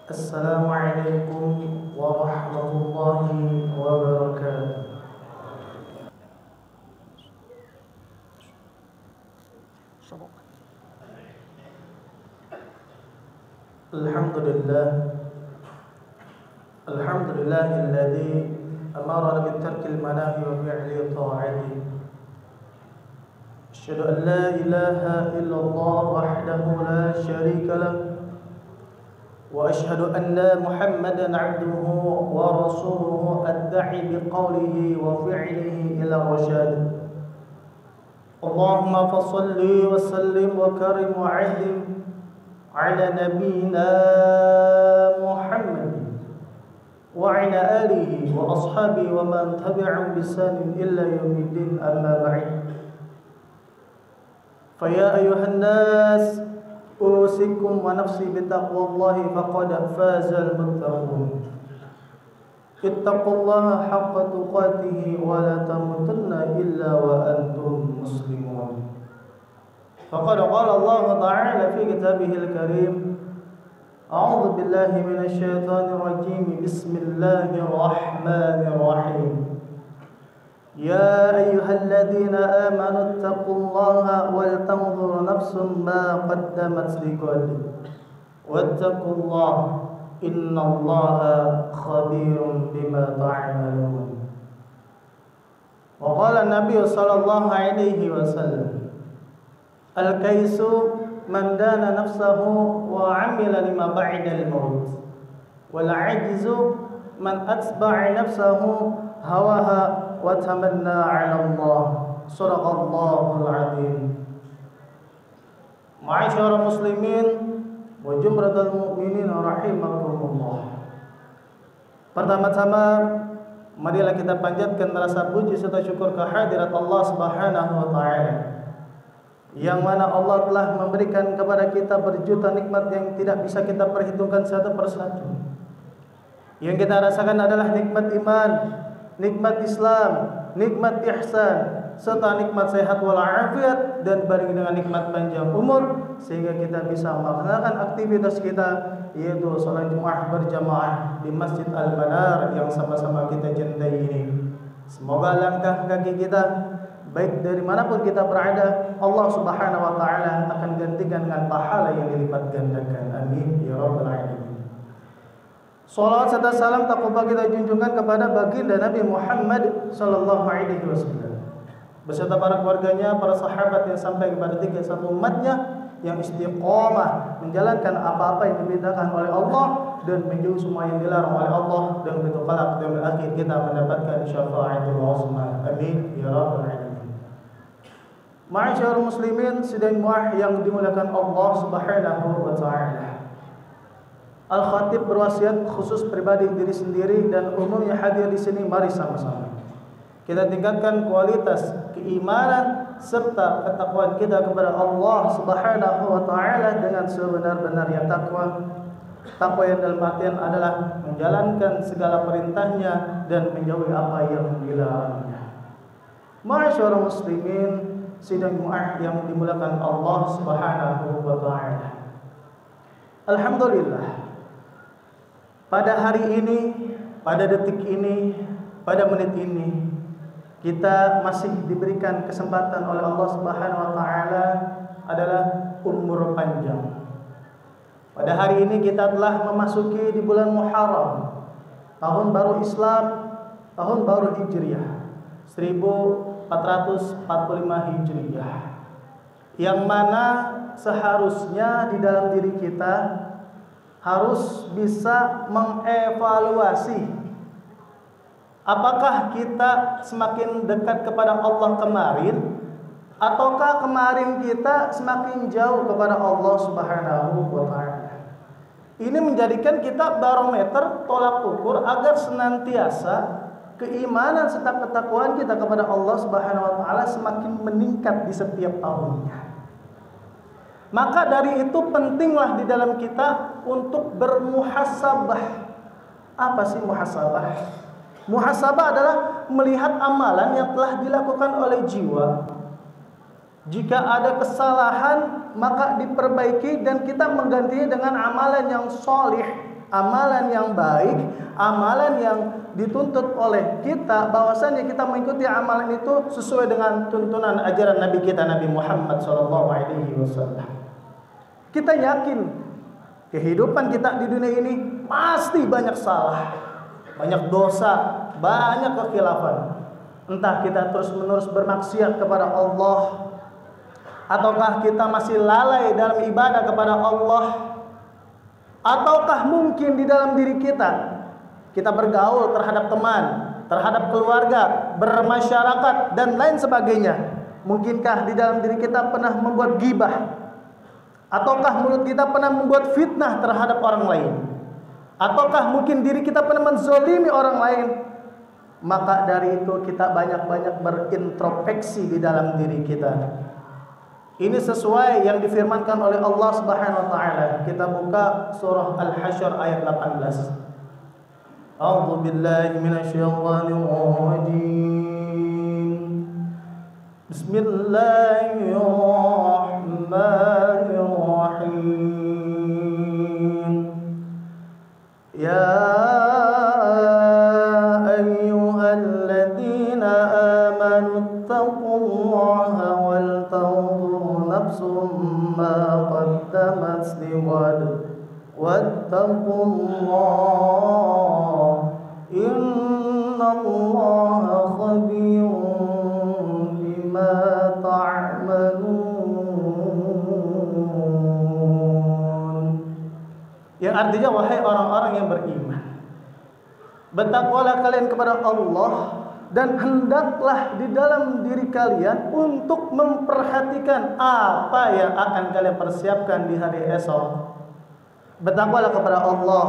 Assalamualaikum warahmatullahi wabarakatuh. Alhamdulillah. Alhamdulillahilladzi amarna bitarkil manahi wa fi'li ta'ati. Asyhadu an la ilaha illallah wahdahu la syarika lah. Wa asyhadu anna Muhammadan 'abduhu wa rasuluhu ad-da'i biqaulihi wa fi'lihi ila rasyad. Allahumma fassalli wa sallim wa karim wa 'azzim 'ala nabiyyina Muhammad wa 'ala alihi wa ashabihi wa man tabi'ahum bi ihsan illa yaumiddin, amma ba'd. Fa ya ayyuhan nas usikum wa nafsi bitaqwallahi faqad fazal muttaqun. Ittaqullaha haqqa tuqatih wa la tamutunna illa wa antum muslimun. Faqad qala Allah ta'ala fi kitabihil karim, a'udzu billahi minasy syaithanir rajim. Bismillahirrahmanirrahim. Ya ayyuhalladzina amanu taqullaha wal tanzur nafsum ma qaddamat lighad wattaqullaha innallaha khabirun bima ta'malun. Wa qala an-nabiy sallallahu alaihi wasallam, al-kaisu man dana nafsahu wa 'amila lima ba'da al-maut wal 'ajizu man atba'a nafsahu hawaha wa tamanna 'ala Allah. Shadaqallahul 'azim. Ma'asyiral muslimin wa jumratul mu'minin rahimakumullah. Pertama-tama marilah kita panjatkan rasa puji serta syukur kehadirat Allah Subhanahu wa taala, yang mana Allah telah memberikan kepada kita berjuta nikmat yang tidak bisa kita perhitungkan satu persatu. Yang kita rasakan adalah nikmat iman, nikmat Islam, nikmat ihsan, serta nikmat sehat walafiat, dan bareng dengan nikmat panjang umur, sehingga kita bisa melaksanakan aktivitas kita, yaitu salat Jumat berjamaah di Masjid Al-Manar yang sama-sama kita cintai ini. Semoga langkah kaki kita, baik dari manapun kita berada, Allah Subhanahu wa taala akan gantikan dengan pahala yang dilipat gandakan. Amin ya rabbal alamin. Salawat serta salam takwa kita junjungan kepada baginda Nabi Muhammad sallallahu alaihi wasallam beserta para keluarganya, para sahabat yang sampai kepada tiga satu umatnya yang istiqomah menjalankan apa-apa yang diperintahkan oleh Allah dan menjauhi semua yang dilarang oleh Allah, dan begitu kelak dan akhir kita mendapatkan syafaatul uzma. Amin ya rabbal alamin. Ma'asyiral muslimin sidang muah yang dimuliakan Allah Subhanahu wa taala. Al-Khatib berwasiat khusus pribadi diri sendiri dan umumnya hadir di sini. Mari sama-sama kita tingkatkan kualitas keimanan serta ketakwaan kita kepada Allah Subhanahu wa taala dengan sebenar-benarnya takwa. Takwa yang dalam artian adalah menjalankan segala perintahnya dan menjauhi apa yang dilarangnya. Ma'asyiral muslimin sidang mu'ah yang dimuliakan Allah Subhanahu wa taala. Alhamdulillah, pada hari ini, pada detik ini, pada menit ini, kita masih diberikan kesempatan oleh Allah Subhanahu wa taala adalah umur panjang. Pada hari ini kita telah memasuki di bulan Muharram, tahun baru Islam, tahun baru Hijriah 1445 Hijriah, yang mana seharusnya di dalam diri kita harus bisa mengevaluasi apakah kita semakin dekat kepada Allah kemarin, ataukah kemarin kita semakin jauh kepada Allah Subhanahu wa taala. Ini menjadikan kita barometer tolak ukur agar senantiasa keimanan serta ketakwaan kita kepada Allah Subhanahu wa taala semakin meningkat di setiap tahunnya. Maka dari itu pentinglah di dalam kita untuk bermuhasabah. Apa sih muhasabah? Muhasabah adalah melihat amalan yang telah dilakukan oleh jiwa. Jika ada kesalahan, maka diperbaiki dan kita menggantinya dengan amalan yang solih, amalan yang baik, amalan yang dituntut oleh kita, bahwasanya kita mengikuti amalan itu sesuai dengan tuntunan ajaran Nabi kita, Nabi Muhammad SAW. Kita yakin kehidupan kita di dunia ini pasti banyak salah, banyak dosa, banyak kekhilafan. Entah kita terus-menerus bermaksiat kepada Allah, ataukah kita masih lalai dalam ibadah kepada Allah, ataukah mungkin di dalam diri kita bergaul terhadap teman, terhadap keluarga, bermasyarakat dan lain sebagainya. Mungkinkah di dalam diri kita pernah membuat ghibah, ataukah mulut kita pernah membuat fitnah terhadap orang lain, ataukah mungkin diri kita pernah menzolimi orang lain? Maka dari itu kita banyak-banyak berintrospeksi di dalam diri kita. Ini sesuai yang difirmankan oleh Allah Subhanahu wa taala. Kita buka surah Al-Hasyr ayat 18. A'udzu billahi minasyaitonir rajim. Bismillahirrahmanirrahim. Ya ayyuhalladzina amanu taqullaha wal nafsum ma qaddamat lighad wattaqullah innallaha khabirun bima ta'malun. Yang artinya, wahai orang-orang yang beriman, bertakwalah kalian kepada Allah, dan hendaklah di dalam diri kalian untuk memperhatikan apa yang akan kalian persiapkan di hari esok. Bertakwalah kepada Allah,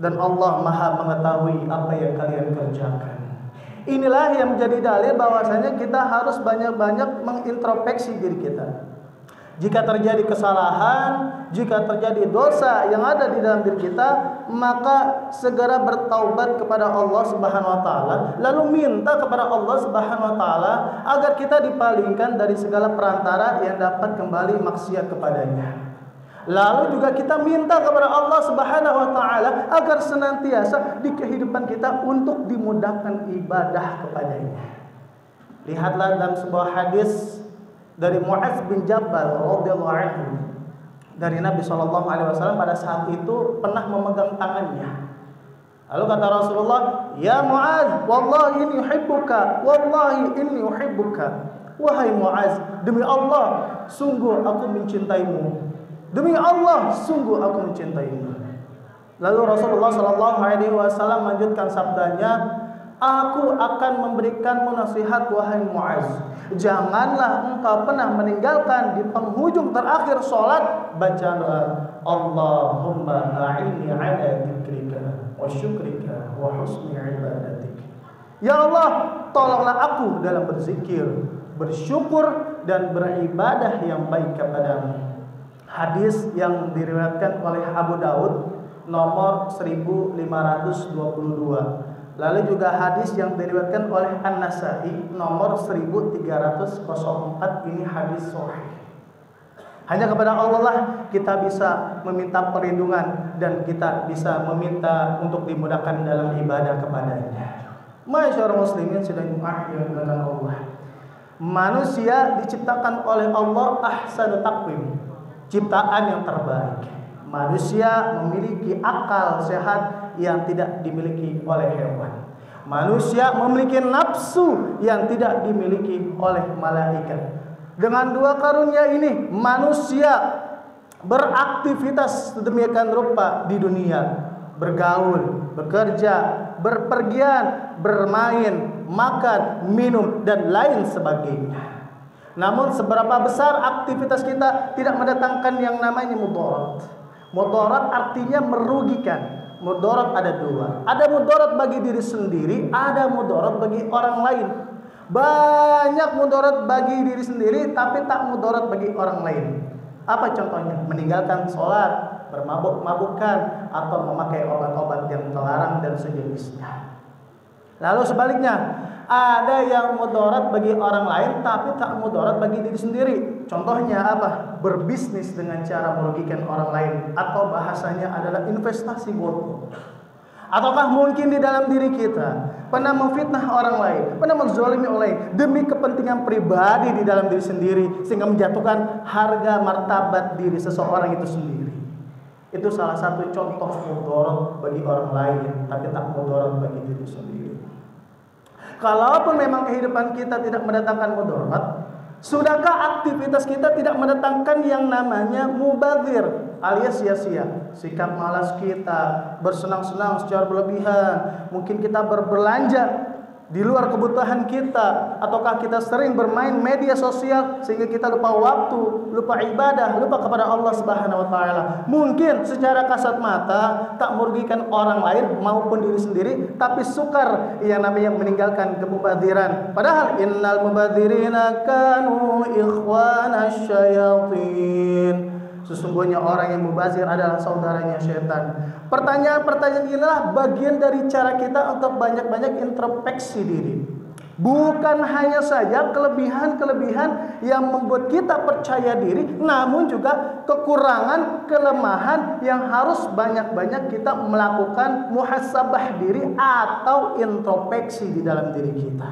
dan Allah Maha mengetahui apa yang kalian kerjakan. Inilah yang menjadi dalil bahwasanya kita harus banyak-banyak mengintrospeksi diri kita. Jika terjadi kesalahan, jika terjadi dosa yang ada di dalam diri kita, maka segera bertaubat kepada Allah Subhanahu wa taala, lalu minta kepada Allah Subhanahu wa taala agar kita dipalingkan dari segala perantara yang dapat kembali maksiat kepadanya. Lalu juga kita minta kepada Allah Subhanahu wa taala agar senantiasa di kehidupan kita untuk dimudahkan ibadah kepadanya. Lihatlah dalam sebuah hadis dari Mu'adz bin Jabal radhiyallahu anhu, dari Nabi SAW pada saat itu pernah memegang tangannya. Lalu kata Rasulullah, "Ya Mu'adz, wallahi inni uhibbuka, wallahi inni uhibbuka." Wahai Mu'adz, demi Allah, sungguh aku mencintaimu. Demi Allah, sungguh aku mencintaimu. Lalu Rasulullah SAW melanjutkan sabdanya, "Aku akan memberikanmu nasihat wahai Mu'adz. Janganlah engkau pernah meninggalkan di penghujung terakhir salat bacalah Allahumma a'inni ala dzikrika wa syukrika wa husni ibadatik." Ya Allah, tolonglah aku dalam berzikir, bersyukur dan beribadah yang baik kepadamu. Hadis yang diriwayatkan oleh Abu Daud nomor 1522. Lalu juga hadis yang diriwayatkan oleh An-Nasa'i nomor 1304. Ini hadis sahih. Hanya kepada Allah lah kita bisa meminta perlindungan dan kita bisa meminta untuk dimudahkan dalam ibadah kepadanya. Masyaallah muslimin sedang dimuliakan Allah. Manusia diciptakan oleh Allah ahsanu taqwim, ciptaan yang terbaik. Manusia memiliki akal sehat yang tidak dimiliki oleh hewan. Manusia memiliki nafsu yang tidak dimiliki oleh malaikat. Dengan dua karunia ini, manusia beraktivitas sedemikian rupa di dunia, bergaul, bekerja, berpergian, bermain, makan, minum, dan lain sebagainya. Namun seberapa besar aktivitas kita tidak mendatangkan yang namanya mudarat. Mudarat artinya merugikan. Mudarat ada dua. Ada mudarat bagi diri sendiri, ada mudarat bagi orang lain. Banyak mudarat bagi diri sendiri, tapi tak mudarat bagi orang lain. Apa contohnya? Meninggalkan sholat, bermabuk-mabukan, atau memakai obat-obat yang terlarang dan sejenisnya. Lalu sebaliknya, ada yang mudarat bagi orang lain tapi tak mudarat bagi diri sendiri. Contohnya apa? Berbisnis dengan cara merugikan orang lain, atau bahasanya adalah investasi bodong. Ataukah mungkin di dalam diri kita pernah memfitnah orang lain, pernah menzalimi orang lain demi kepentingan pribadi di dalam diri sendiri, sehingga menjatuhkan harga martabat diri seseorang itu sendiri. Itu salah satu contoh mudarat bagi orang lain tapi tak mudarat bagi diri sendiri. Kalaupun memang kehidupan kita tidak mendatangkan mudarat, sudahkah aktivitas kita tidak mendatangkan yang namanya mubadzir alias sia-sia? Sikap malas kita, bersenang-senang secara berlebihan, mungkin kita berbelanja di luar kebutuhan kita, ataukah kita sering bermain media sosial sehingga kita lupa waktu, lupa ibadah, lupa kepada Allah Subhanahu wa taala. Mungkin secara kasat mata tak merugikan orang lain maupun diri sendiri, tapi sukar yang namanya meninggalkan kemubadziran. Padahal innal mubadzirina kanu ikhwanasy syayatin. Sesungguhnya orang yang mubazir adalah saudaranya syaitan. Pertanyaan-pertanyaan inilah bagian dari cara kita untuk banyak-banyak introspeksi diri. Bukan hanya saja kelebihan-kelebihan yang membuat kita percaya diri, namun juga kekurangan, kelemahan yang harus banyak-banyak kita melakukan muhasabah diri atau introspeksi di dalam diri kita.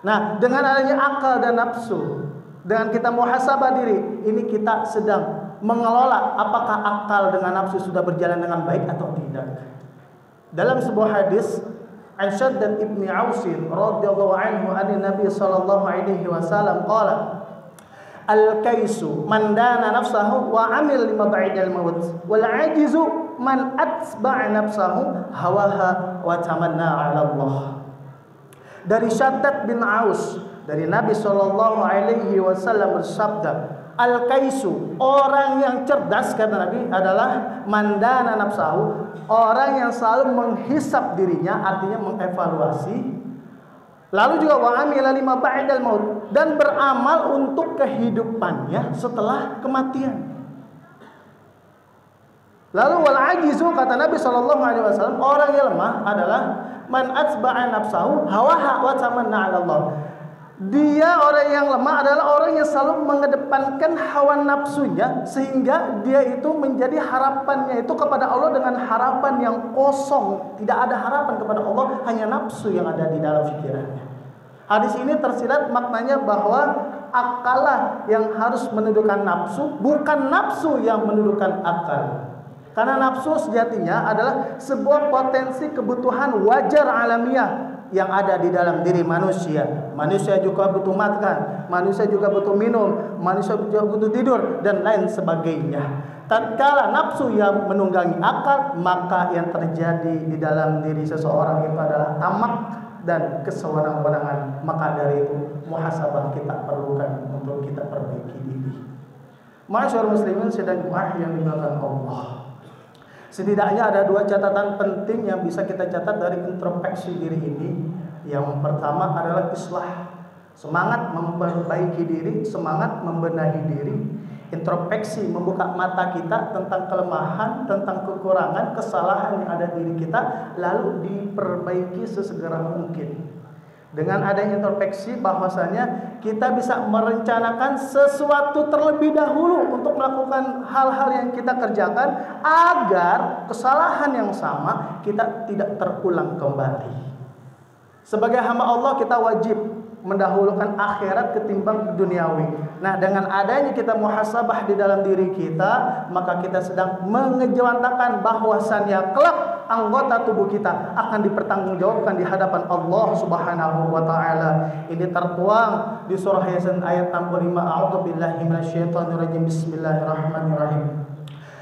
Nah, dengan adanya akal dan nafsu, dengan kita muhasabah diri, ini kita sedang mengelola apakah akal dengan nafsu sudah berjalan dengan baik atau tidak. Dalam sebuah hadis, Shaddad ibn Aus radhiyallahu anhu an Nabi sallallahu alaihi wasallam qala, al-kaisu man dana nafsahu wa amil lima ba'dal maut wal ajizu man atba'a nafsahu hawaha wa tamanna 'ala Allah. Dari Shaddad bin Aus, dari Nabi sallallahu alaihi wasallam bersabda, al-kaisu, orang yang cerdas kata Nabi adalah mandana nafsahu, orang yang selalu menghisap dirinya, artinya mengevaluasi. Lalu juga wa amila lima ba'dal maut, dan beramal untuk kehidupannya setelah kematian. Lalu wal ajizu kata Nabi sallallahu alaihi wasallam, orang yang lemah adalah man atba'a nafsahu hawaha wa tamanna 'ala Allah. Dia orang yang lemah adalah orang yang selalu mengedepankan hawa nafsunya, sehingga dia itu menjadi harapannya itu kepada Allah dengan harapan yang kosong. Tidak ada harapan kepada Allah, hanya nafsu yang ada di dalam pikirannya. Hadis ini tersirat maknanya bahwa akalah yang harus menundukkan nafsu, bukan nafsu yang menundukkan akal. Karena nafsu sejatinya adalah sebuah potensi kebutuhan wajar alamiah yang ada di dalam diri manusia. Manusia juga butuh makan, manusia juga butuh minum, manusia juga butuh tidur, dan lain sebagainya. Tatkala nafsu yang menunggangi akal, maka yang terjadi di dalam diri seseorang itu adalah tamak dan kesewenang-wenangan. Maka dari itu muhasabah kita perlukan untuk kita perbaiki diri. Masyaallah muslimin sedang jemaah yang dimuliakan Allah. Setidaknya ada dua catatan penting yang bisa kita catat dari introspeksi diri ini. Yang pertama adalah islah, semangat memperbaiki diri, semangat membenahi diri. Introspeksi membuka mata kita tentang kelemahan, tentang kekurangan, kesalahan yang ada di diri kita, lalu diperbaiki sesegera mungkin. Dengan adanya introspeksi, bahwasanya kita bisa merencanakan sesuatu terlebih dahulu untuk melakukan hal-hal yang kita kerjakan, agar kesalahan yang sama kita tidak terulang kembali. Sebagai hamba Allah, kita wajib mendahulukan akhirat ketimbang duniawi. Nah, dengan adanya kita muhasabah di dalam diri kita, maka kita sedang mengejawantakan bahwasannya kelak anggota tubuh kita akan dipertanggungjawabkan di hadapan Allah Subhanahu wa taala. Ini tertuang di surah Yasin ayat 65. A'udzubillahi minasyaitonirrajim. Bismillahirrahmanirrahim.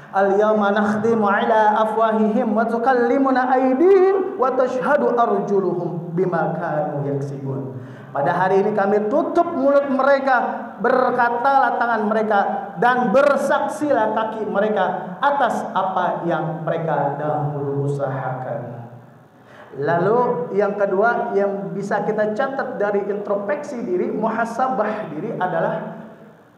Al-yawma nakhtimu ala afwahihim wa tukallimuna aydihim wa tashhadu arjuluhum bima kanu yaksibun. Pada hari ini kami tutup mulut mereka, berkatalah tangan mereka, dan bersaksilah kaki mereka atas apa yang mereka dahulu usahakan. Lalu yang kedua yang bisa kita catat dari introspeksi diri, muhasabah diri adalah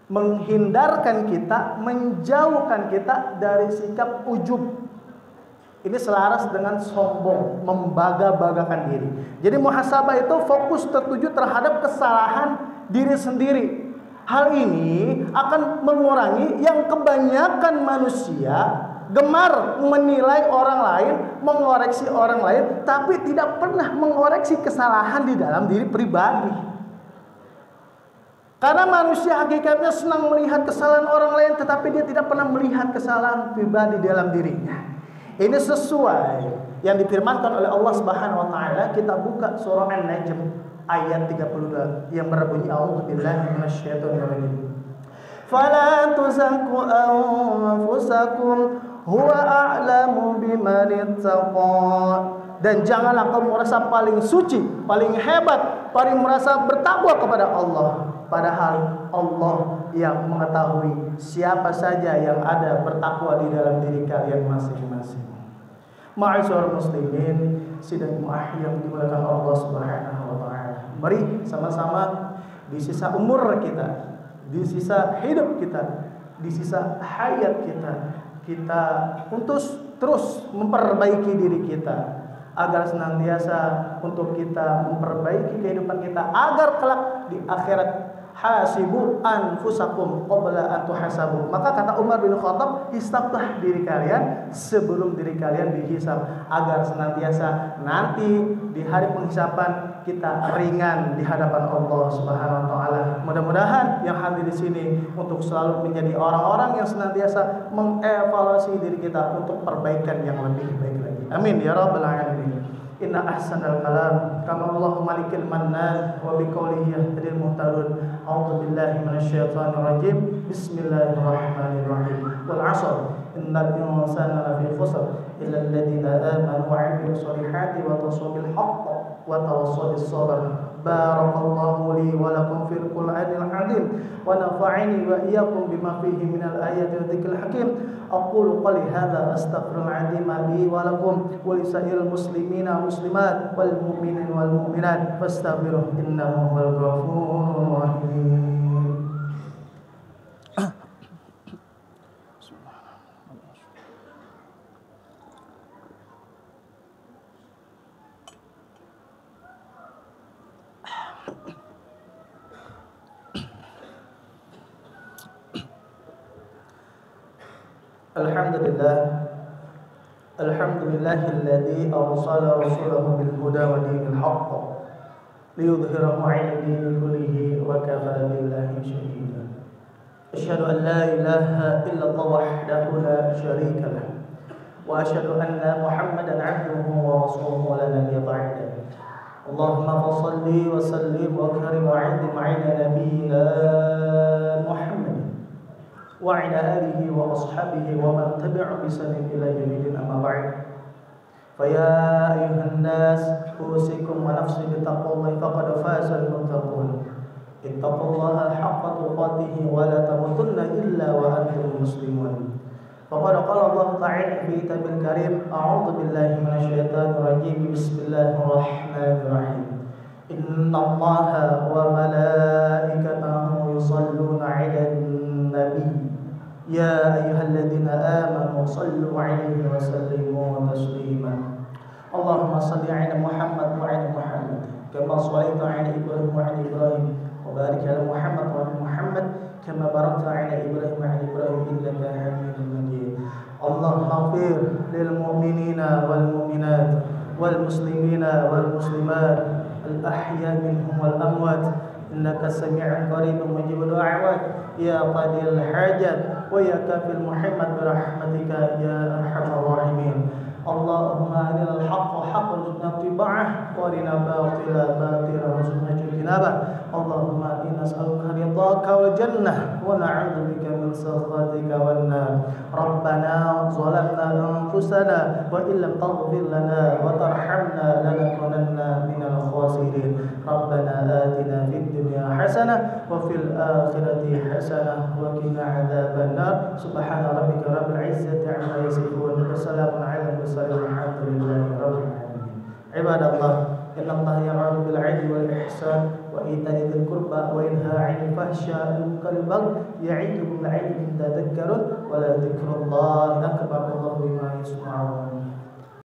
menghindarkan kita, menjauhkan kita dari sikap ujub. Ini selaras dengan sombong, membangga-banggakan diri. Jadi muhasabah itu fokus tertuju terhadap kesalahan diri sendiri. Hal ini akan mengurangi yang kebanyakan manusia gemar menilai orang lain, mengoreksi orang lain, tapi tidak pernah mengoreksi kesalahan di dalam diri pribadi. Karena manusia hakikatnya senang melihat kesalahan orang lain, tetapi dia tidak pernah melihat kesalahan pribadi dalam dirinya. Ini sesuai yang difirmankan oleh Allah Subhanahu wa taala. Kita buka surah An-Najm ayat 32 yang berbunyi a'udzubillahi minasyaitonir rajim. Fala tuzakku anfusakum huwa a'lamu biman ittaqa. Dan janganlah kamu merasa paling suci, paling hebat, paling merasa bertakwa kepada Allah, padahal Allah yang mengetahui siapa saja yang ada bertakwa di dalam diri kalian masing-masing. Ma'asyiral muslimin, sidang yang dimuliakan Allah Subhanahu wa taala. Mari sama-sama di sisa umur kita, di sisa hidup kita, di sisa hayat kita untuk terus memperbaiki diri kita, agar senantiasa untuk kita memperbaiki kehidupan kita, agar kelak di akhirat hasibu anfusakum qabla an tuhasabu. Maka kata Umar bin Khattab, hisablah diri kalian sebelum diri kalian dihisab, agar senantiasa nanti di hari penghisaban kita ringan di hadapan Allah Subhanahu wa taala. Mudah-mudahan yang hadir di sini untuk selalu menjadi orang-orang yang senantiasa mengevaluasi diri kita untuk perbaikan yang lebih baik lagi. Amin ya rabbal alamin. Inna ahsanal kalam kama Allahu malikil mannan wa biqaulihi yahdil muhtadun. A'udzu billahi minasyaitonir rajim. Bismillahirrahmanirrahim. Wal 'ashr innal insana lafi khusr illa alladziina aamanu wa 'amilus solihati wa tawassaw bil haqq wa tawassaw bis sabr. Barakallahu li wa lakum fil Qur'anil 'azim wa nafa'ani wa iyyakum bima fihi minal ayati wa dzikril hakim. Aqulu qali hadza astaghfirul 'azim li wa lakum wa lisa'iril muslimina wal muslimat wal mu'minin wal mu'minat fastaghfiruhu innahu huwal ghafurur rahim. Alhamdulillahilladzi arsala rasulahu bil huda wa dinil haqq liyudhhirahu 'ala dini kullihi wa kafaa billahi shahida. Asyhadu an la ilaha illallah wahdahu la syarika lahu wa asyhadu anna Muhammadan 'abduhu wa rasuluhu la nabiyya ba'dahu. Allahumma shalli wa sallim wa karim wa 'azzim 'ala nabiyyina Muhammad wa 'ala alihi wa ashabihi wa man tabi'a bi ihsanin ila yaumil amma ba'd. Fa ya ayyuhan nas usikum wa nafsi bi taqwallahi faqad faza al-muttaqun. Ittaqullaha haqqa tuqatih wa la tamutunna illa wa antum muslimun. Faqad qala Allah ta'ala fi kitabil karim, a'udzu billahi minasyaitonir rajim. Bismillahirrahmanirrahim. Innallaha wa malaikatahu yusholluna 'alan nabi. Ya ayyuhalladzina amanu sallu 'alaihi wa sallimu taslima. Allahumma shalli 'ala Muhammad wa 'ala Muhammad kama shallaita 'ala Ibrahim wa 'ala Ibrahim wa barik 'ala Muhammad wa 'ala Muhammad kama barakta 'ala Ibrahim wa 'ala Ibrahim innaka Hamidum Majid. Allahumma ighfir lil mu'minina wal mu'minat wal muslimina wal muslimat al ahya minhum wal amwat innaka sami'un qaribun mujibud da'awat. Ya qadil hajat wa ya kafil muhammad bi rahmatika ya arhamar rahimin. Allahumma arinal haqqa haqqan warzuqna ittiba'ah wa arinal batila batilan warzuqna ijtinabah. Allahumma inna nas'aluka ridhaka wal jannah wa na'udzubika min sakhatika wan nar. Rabbana zalamna anfusana wa illam taghfir lana wa tarhamna lanakunanna minal khasirin. Rabbana atina fid dunya hasanah wa fil akhirati hasanah wa qina adzaban nar. Subhana rabbika rabbil izzati 'amma yasifun wa salamun 'alal mursalin walhamdulillahi rabbil alamin. Ibadallah, inna Allaha ya'muru bil 'adli wal ihsan wa ita'i dzil qurba wa yanha 'anil fahsya'i wal munkari wal baghi ya'idukum la'allakum tadhakkarun wa la dzikrullahi akbar wallahu bima yasma'un.